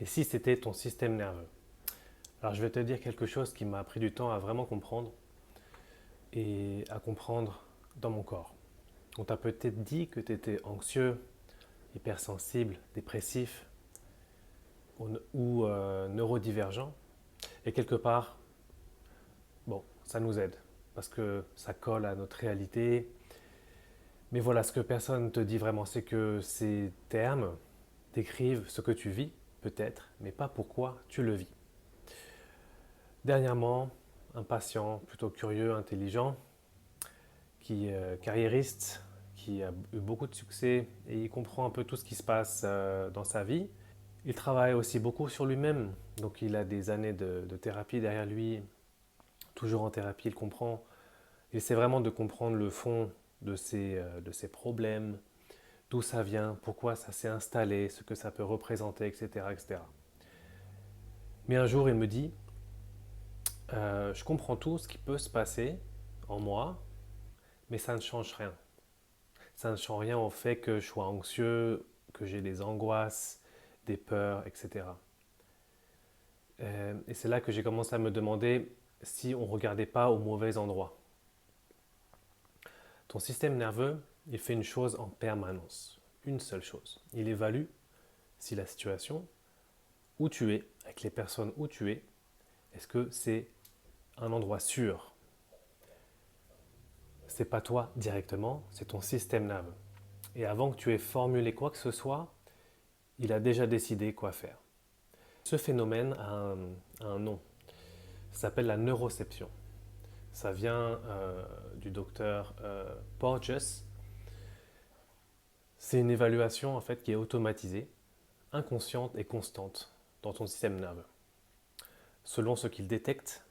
Et si c'était ton système nerveux? Alors je vais te dire quelque chose qui m'a pris du temps à vraiment comprendre et à comprendre dans mon corps. On t'a peut-être dit que tu étais anxieux, hypersensible, dépressif ou neurodivergent. Et quelque part, bon, ça nous aide parce que ça colle à notre réalité. Mais voilà, ce que personne ne te dit vraiment, c'est que ces termes décrivent ce que tu vis, peut-être, mais pas pourquoi tu le vis. Dernièrement, un patient plutôt curieux, intelligent, qui est carriériste, qui a eu beaucoup de succès et il comprend un peu tout ce qui se passe dans sa vie. Il travaille aussi beaucoup sur lui-même, donc il a des années de thérapie derrière lui, toujours en thérapie, il comprend. Il essaie vraiment de comprendre le fond de ses problèmes, d'où ça vient, pourquoi ça s'est installé, ce que ça peut représenter, etc., etc. Mais un jour, il me dit, je comprends tout ce qui peut se passer en moi, mais ça ne change rien. Ça ne change rien au fait que je sois anxieux, que j'ai des angoisses, des peurs, etc. Et c'est là que j'ai commencé à me demander si on ne regardait pas au mauvais endroit. Ton système nerveux, il fait une chose en permanence, une seule chose. Il évalue si la situation où tu es, avec les personnes où tu es, est-ce que c'est un endroit sûr? C'est pas toi directement, c'est ton système nerveux. Et avant que tu aies formulé quoi que ce soit, il a déjà décidé quoi faire. Ce phénomène a un nom. Ça s'appelle la neuroception. Ça vient du docteur Porges. C'est une évaluation en fait qui est automatisée, inconsciente et constante dans ton système nerveux. Selon ce qu'il détecte,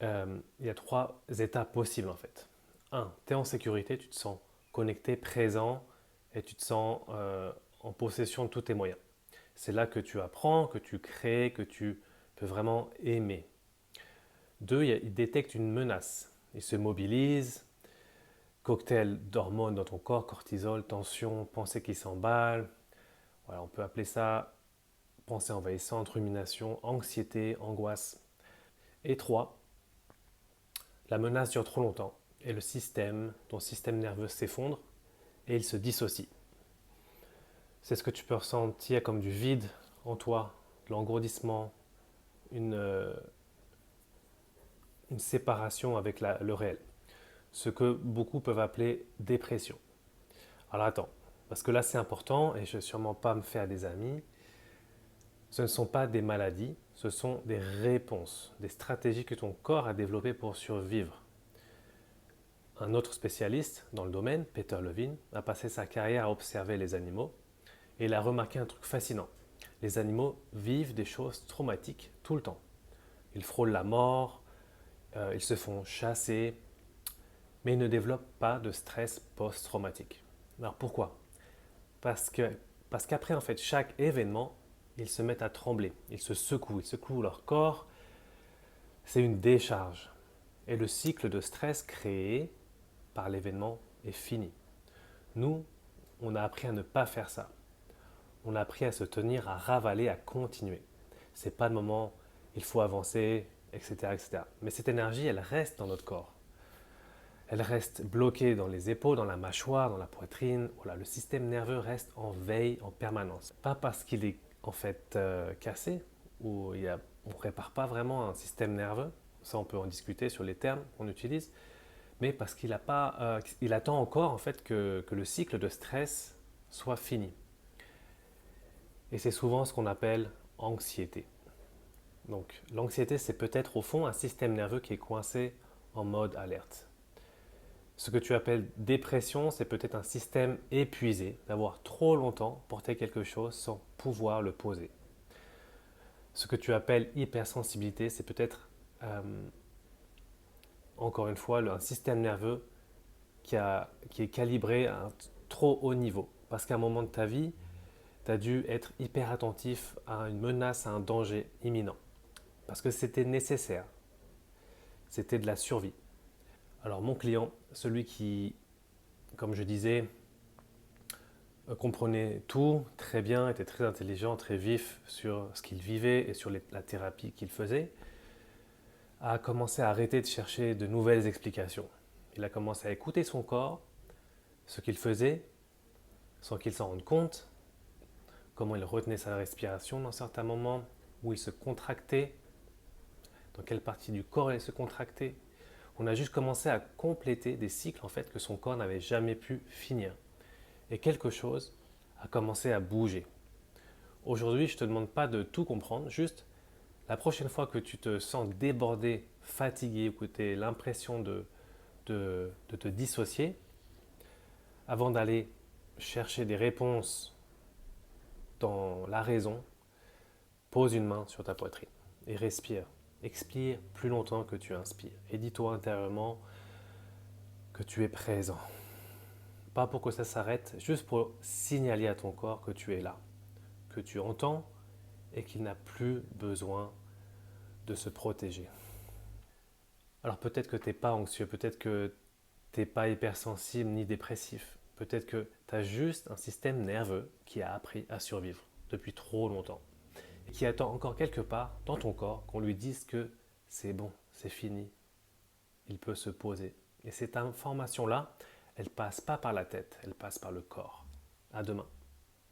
il y a trois états possibles en fait. Un, tu es en sécurité, tu te sens connecté, présent et tu te sens en possession de tous tes moyens. C'est là que tu apprends, que tu crées, que tu peux vraiment aimer. Deux, il détecte une menace. Il se mobilise, cocktail d'hormones dans ton corps, cortisol, tension, pensée qui s'emballe. Voilà, on peut appeler ça pensée envahissante, rumination, anxiété, angoisse. Et trois, la menace dure trop longtemps et ton système nerveux s'effondre et il se dissocie. C'est ce que tu peux ressentir comme du vide en toi, de l'engourdissement, une, euh, une séparation avec le réel. Ce que beaucoup peuvent appeler dépression. Alors attends, parce que là c'est important et je ne vais sûrement pas me faire des amis. Ce ne sont pas des maladies, ce sont des réponses, des stratégies que ton corps a développées pour survivre. Un autre spécialiste dans le domaine, Peter Levine, a passé sa carrière à observer les animaux et il a remarqué un truc fascinant. Les animaux vivent des choses traumatiques tout le temps. Ils frôlent la mort, ils se font chasser, mais ils ne développent pas de stress post-traumatique. Alors pourquoi? Parce que parce qu'après en fait chaque événement, ils se mettent à trembler, ils secouent leur corps, c'est une décharge. Et le cycle de stress créé par l'événement est fini. Nous, on a appris à ne pas faire ça. On a appris à se tenir, à ravaler, à continuer. C'est pas le moment, il faut avancer, etc., etc. Mais cette énergie, elle reste dans notre corps. Elle reste bloquée dans les épaules, dans la mâchoire, dans la poitrine. Voilà, le système nerveux reste en veille en permanence. Pas parce qu'il est en fait cassé, ou on ne répare pas vraiment un système nerveux. Ça, on peut en discuter sur les termes qu'on utilise. Mais parce il attend encore en fait que le cycle de stress soit fini. Et c'est souvent ce qu'on appelle anxiété. Donc l'anxiété, c'est peut-être au fond un système nerveux qui est coincé en mode alerte. Ce que tu appelles dépression, c'est peut-être un système épuisé d'avoir trop longtemps porté quelque chose sans pouvoir le poser. Ce que tu appelles hypersensibilité, c'est peut-être, encore une fois, un système nerveux qui est calibré à un trop haut niveau. Parce qu'à un moment de ta vie, tu as dû être hyper attentif à une menace, à un danger imminent. Parce que c'était nécessaire. C'était de la survie. Alors mon client, celui qui, comme je disais, comprenait tout très bien, était très intelligent, très vif sur ce qu'il vivait et sur la thérapie qu'il faisait, a commencé à arrêter de chercher de nouvelles explications. Il a commencé à écouter son corps, ce qu'il faisait, sans qu'il s'en rende compte, comment il retenait sa respiration dans certains moments, où il se contractait, dans quelle partie du corps il se contractait. On a juste commencé à compléter des cycles en fait que son corps n'avait jamais pu finir. Et quelque chose a commencé à bouger. Aujourd'hui, je ne te demande pas de tout comprendre, juste la prochaine fois que tu te sens débordé, fatigué ou que tu as l'impression de te dissocier, avant d'aller chercher des réponses dans la raison, pose une main sur ta poitrine et respire. Expire plus longtemps que tu inspires. Et dis-toi intérieurement que tu es présent. Pas pour que ça s'arrête, juste pour signaler à ton corps que tu es là, que tu entends et qu'il n'a plus besoin de se protéger. Alors peut-être que tu n'es pas anxieux, peut-être que tu n'es pas hypersensible ni dépressif. Peut-être que tu as juste un système nerveux qui a appris à survivre depuis trop longtemps et qui attend encore quelque part dans ton corps qu'on lui dise que c'est bon, c'est fini, il peut se poser. Et cette information-là, elle passe pas par la tête, elle passe par le corps. À demain.